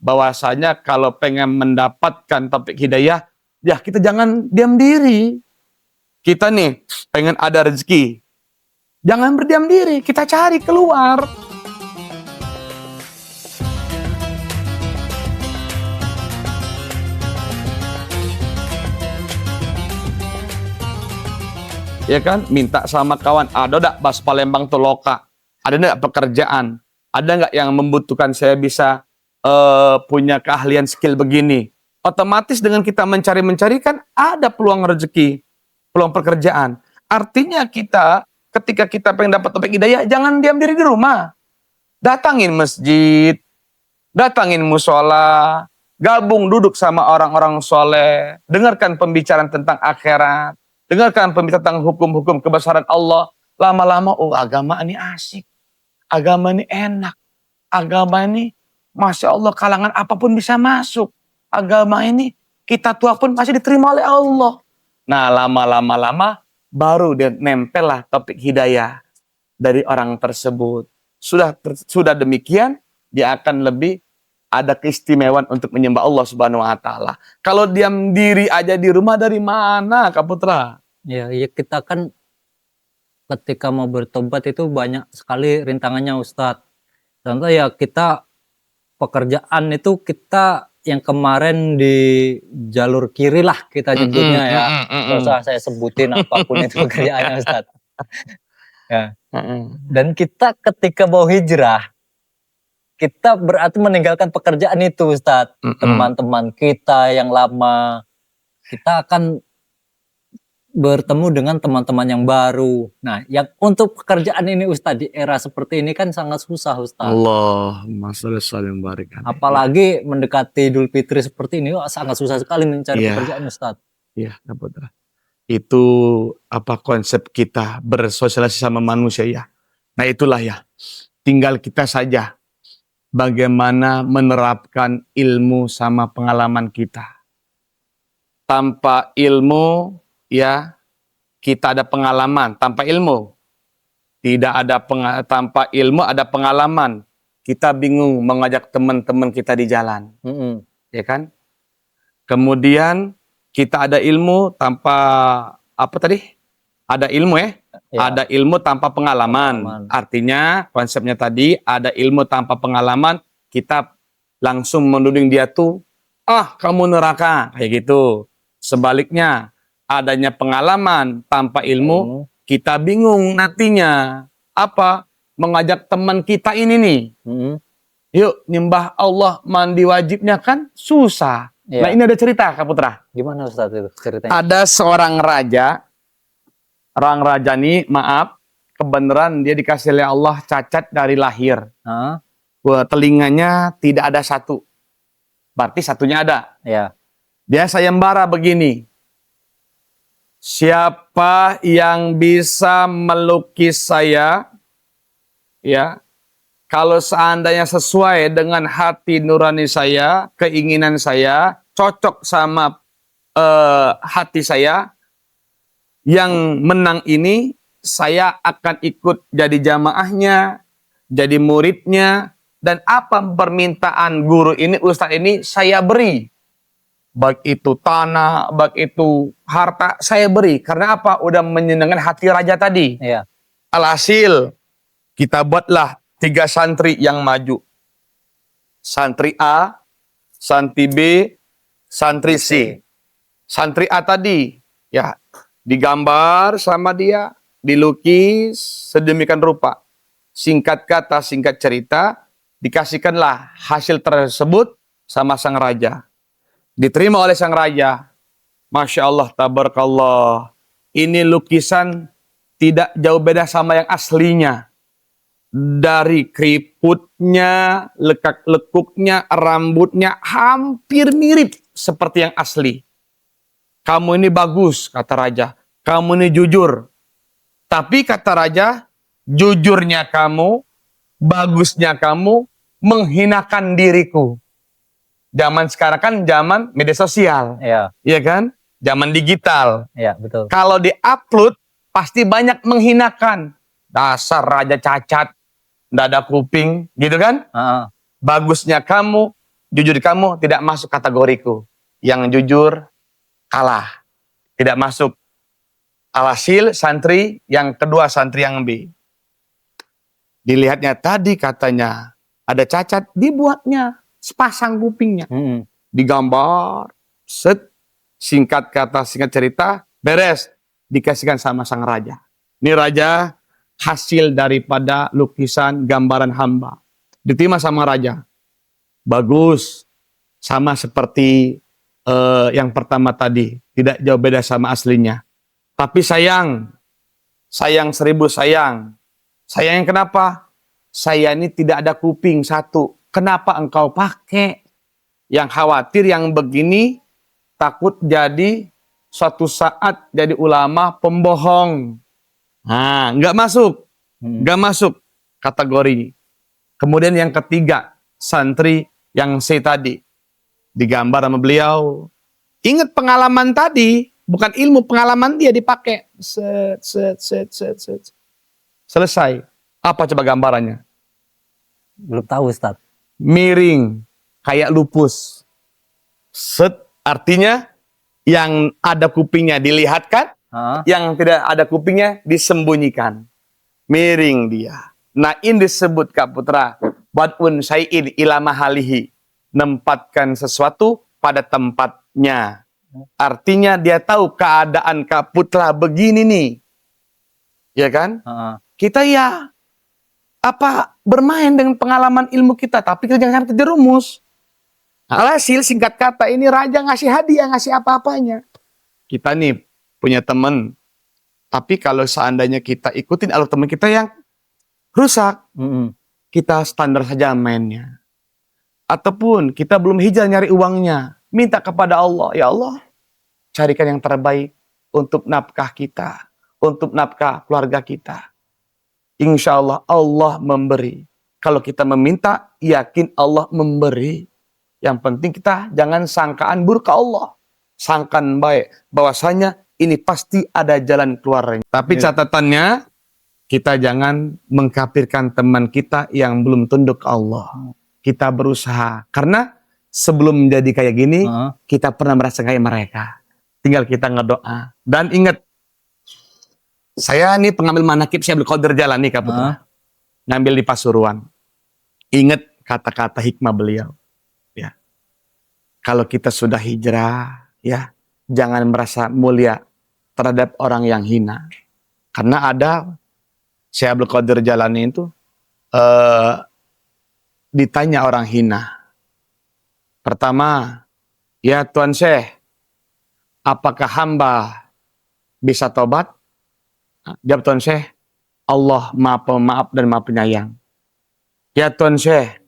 bahwasanya kalau pengen mendapatkan taufik hidayah, ya kita jangan diam diri. Kita nih pengen ada rezeki, jangan berdiam diri, kita cari keluar. Ya kan, minta sama kawan, ada enggak Bas Palembang Toloka? Ada enggak pekerjaan? Ada enggak yang membutuhkan saya bisa punya keahlian skill begini? Otomatis dengan kita mencari-mencari kan ada peluang rezeki, peluang pekerjaan. Artinya kita, ketika kita pengen dapat taufik hidayah, jangan diam diri di rumah. Datangin masjid, datangin musola, gabung duduk sama orang-orang soleh, dengarkan pembicaraan tentang akhirat, dengarkan pembicaraan tentang hukum-hukum kebesaran Allah. Lama-lama, oh agama ini asik, agama ini enak, agama ini Masya Allah kalangan apapun bisa masuk. Agama ini kita tua pun masih diterima oleh Allah. Nah lama-lama baru dia nempel lah taufik hidayah dari orang tersebut. Sudah demikian, dia akan lebih ada keistimewaan untuk menyembah Allah Subhanahu wa taala. Kalau diam diri aja di rumah, dari mana Kak Putra? Ya kita kan ketika mau bertobat itu banyak sekali rintangannya Ustadz. Contoh ya kita pekerjaan itu kita yang kemarin di jalur kiri lah kita nyebutnya ya. Nggak usah saya sebutin apapun itu pekerjaannya Ustadz. Ya. Dan kita ketika mau hijrah, kita berarti meninggalkan pekerjaan itu Ustadz. Teman-teman kita yang lama, kita akan bertemu dengan teman-teman yang baru. Nah, yang untuk pekerjaan ini Ustadz di era seperti ini kan sangat susah Ustadz. Allahumma sholli wa barik. Apalagi mendekati Idul Fitri seperti ini, sangat susah sekali mencari pekerjaan Ustadz. Iya, Putra. Itu apa konsep kita bersosialisasi sama manusia ya. Nah itulah ya. Tinggal kita saja bagaimana menerapkan ilmu sama pengalaman kita. Tanpa ilmu ya kita ada pengalaman, tanpa ilmu tidak ada tanpa ilmu ada pengalaman. Kita bingung mengajak teman-teman kita di jalan, ya kan? Kemudian kita ada ilmu tanpa apa tadi? Ada ilmu ya? Ada ilmu tanpa pengalaman. Artinya konsepnya tadi ada ilmu tanpa pengalaman, kita langsung menuding dia tuh, kamu neraka kayak gitu. Sebaliknya adanya pengalaman tanpa ilmu, kita bingung nantinya apa mengajak teman kita ini nih. Yuk nyembah Allah, mandi wajibnya kan susah. Nah ini ada cerita Kak Putra. Gimana Ustadz itu ceritanya? Ada seorang raja, orang raja nih maaf, kebenaran dia dikasih oleh Allah cacat dari lahir. Telinganya tidak ada satu, berarti satunya ada. Dia sayembara begini, siapa yang bisa melukis saya, ya, kalau seandainya sesuai dengan hati nurani saya, keinginan saya, cocok sama hati saya, yang menang ini saya akan ikut jadi jamaahnya, jadi muridnya, dan apa permintaan guru ini, ustadz ini saya beri. Baik itu tanah, baik itu harta, saya beri. Karena apa? Udah menyenangkan hati raja tadi. Alhasil, kita buatlah 3 santri yang maju. Santri A, santri B, santri C. Santri A tadi, ya digambar sama dia, dilukis sedemikian rupa. Singkat kata, singkat cerita, dikasihkanlah hasil tersebut sama sang raja. Diterima oleh sang raja. Masya Allah, tabarakallah. Ini lukisan tidak jauh beda sama yang aslinya. Dari keriputnya, lekuk-lekuknya, rambutnya hampir mirip seperti yang asli. Kamu ini bagus, kata raja. Kamu ini jujur. Tapi kata raja, jujurnya kamu, bagusnya kamu, menghinakan diriku. Zaman sekarang kan zaman media sosial. Iya kan? Zaman digital. Betul. Kalau di-upload, pasti banyak menghinakan. Dasar raja cacat, nggak ada kuping, gitu kan? Bagusnya kamu, jujur kamu tidak masuk kategoriku. Yang jujur kalah. Tidak masuk. Alhasil santri yang kedua, santri yang B. Dilihatnya tadi katanya ada cacat, dibuatnya sepasang kupingnya. Digambar, set, singkat kata, singkat cerita, beres. Dikasihkan sama sang raja. Ini raja hasil daripada lukisan gambaran hamba. Diterima sama raja. Bagus. Sama seperti yang pertama tadi. Tidak jauh beda sama aslinya. Tapi sayang. Sayang 1000 sayang. Sayang kenapa? Saya ini tidak ada kuping satu. Kenapa engkau pakai? Yang khawatir yang begini takut jadi suatu saat jadi ulama pembohong. Nah, nggak masuk. Nggak masuk kategori. Kemudian yang ketiga, santri yang C tadi. Digambar sama beliau. Ingat pengalaman tadi, bukan ilmu, pengalaman dia dipakai. Set. Selesai. Apa coba gambarannya? Belum tahu Ustaz. Miring, kayak lupus. Set, artinya yang ada kupingnya dilihatkan, yang tidak ada kupingnya disembunyikan. Miring dia. Nah ini disebut Kak Putra, badun syai'in ila mahalihi. Nempatkan sesuatu pada tempatnya. Artinya dia tahu keadaan Kak Putra begini nih. Ya kan? Kita ya bermain dengan pengalaman ilmu kita, tapi kita jangan terjerumus. Alhasil singkat kata ini raja ngasih hadiah, ngasih apa-apanya. Kita nih punya teman, tapi kalau seandainya kita ikutin alur teman kita yang rusak, kita standar saja mainnya. Ataupun kita belum hijrah nyari uangnya, minta kepada Allah, ya Allah, carikan yang terbaik untuk nafkah kita, untuk nafkah keluarga kita. Insya Allah Allah memberi. Kalau kita meminta, yakin Allah memberi. Yang penting kita jangan sangkaan buruk ke Allah. Sangkaan baik. Bahwasanya ini pasti ada jalan keluarnya. Tapi catatannya, kita jangan mengkafirkan teman kita yang belum tunduk ke Allah. Kita berusaha. Karena sebelum menjadi kayak gini, kita pernah merasa kayak mereka. Tinggal kita ngedoa. Dan ingat, saya ini pengambil manakib Syekh Abdul Qadir Jalani Kak Putra. Ngambil di Pasuruan. Ingat kata-kata hikmah beliau. Ya. Kalau kita sudah hijrah, ya, jangan merasa mulia terhadap orang yang hina. Karena ada Syekh Abdul Qadir Jalani itu ditanya orang hina. Pertama, ya Tuan Syekh, apakah hamba bisa tobat? Jawab Tuan Syekh, Allah Maha Pemaaf dan Maha Penyayang. Ya Tuan Syekh,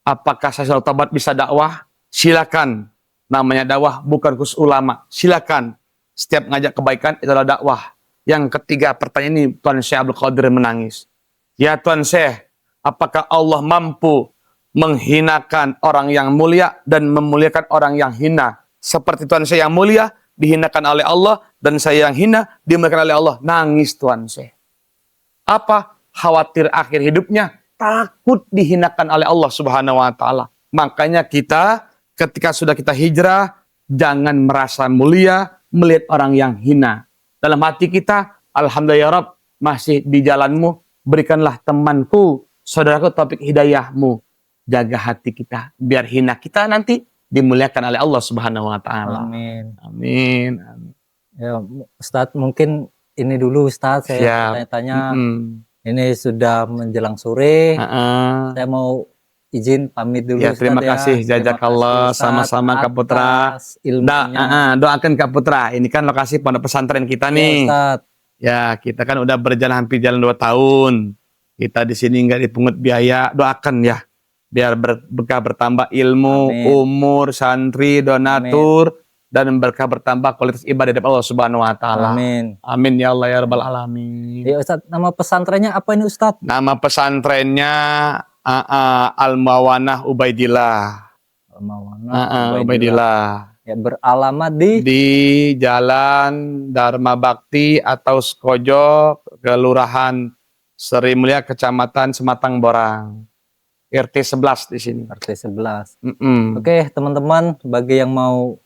apakah saya selalu tobat bisa dakwah? Silakan. Namanya dakwah bukan khusus ulama. Silakan. Setiap ngajak kebaikan itu adalah dakwah. Yang ketiga pertanyaan ini Tuan Syekh Abdul Qadir menangis. Ya Tuan Syekh, apakah Allah mampu menghinakan orang yang mulia dan memuliakan orang yang hina? Seperti Tuan Syekh yang mulia dihinakan oleh Allah dan saya yang hina dimuliakan oleh Allah. Nangis Tuan Syekh. Apa? Khawatir akhir hidupnya takut dihinakan oleh Allah Subhanahu wa taala. Makanya kita ketika sudah kita hijrah jangan merasa mulia melihat orang yang hina. Dalam hati kita, alhamdulillah ya Rabb, masih di jalanmu, berikanlah temanku, saudaraku taufik hidayahmu. Jaga hati kita biar hina kita nanti dimuliakan oleh Allah Subhanahu wa taala. Amin. Amin. Ya, Ustadz, mungkin ini dulu Ustadz, saya tanya-tanya. Ini sudah menjelang sore. Saya mau izin pamit dulu ya, terima kasih. Jazakallah, sama-sama Kak Putra. Doakan Kak Putra. Ini kan lokasi pondok pesantren kita nih. Ustadz. Ya, kita kan udah berjalan hampir jalan 2 tahun. Kita di sini nggak dipungut biaya. Doakan ya. Biar berkah bertambah ilmu, umur, santri, donatur, dan berkah bertambah kualitas ibadah dari Allah Subhanahu wa taala. Amin. Amin ya Allah ya rabbal alamin. Ya Ustadz, nama pesantrennya apa ini Ustadz? Nama pesantrennya Al-Mawanah Ubaidillah. Al-Mawanah Ubaidillah. Ya, beralamat di Jalan Dharma Bakti atau Skojo, Kelurahan Sri Mulia, Kecamatan Sematang Borang. RT 11 di sini. RT 11. Mm-mm. Oke, teman-teman, bagi yang mau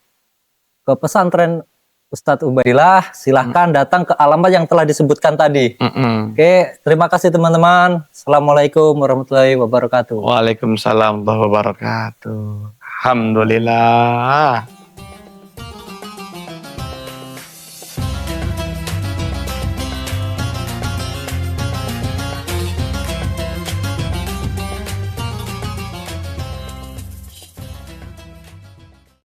ke pesantren Ustadz Ubaidillah, silahkan datang ke alamat yang telah disebutkan tadi. Mm-mm. Oke, terima kasih teman-teman. Assalamualaikum warahmatullahi wabarakatuh. Waalaikumsalam warahmatullahi wabarakatuh. Alhamdulillah.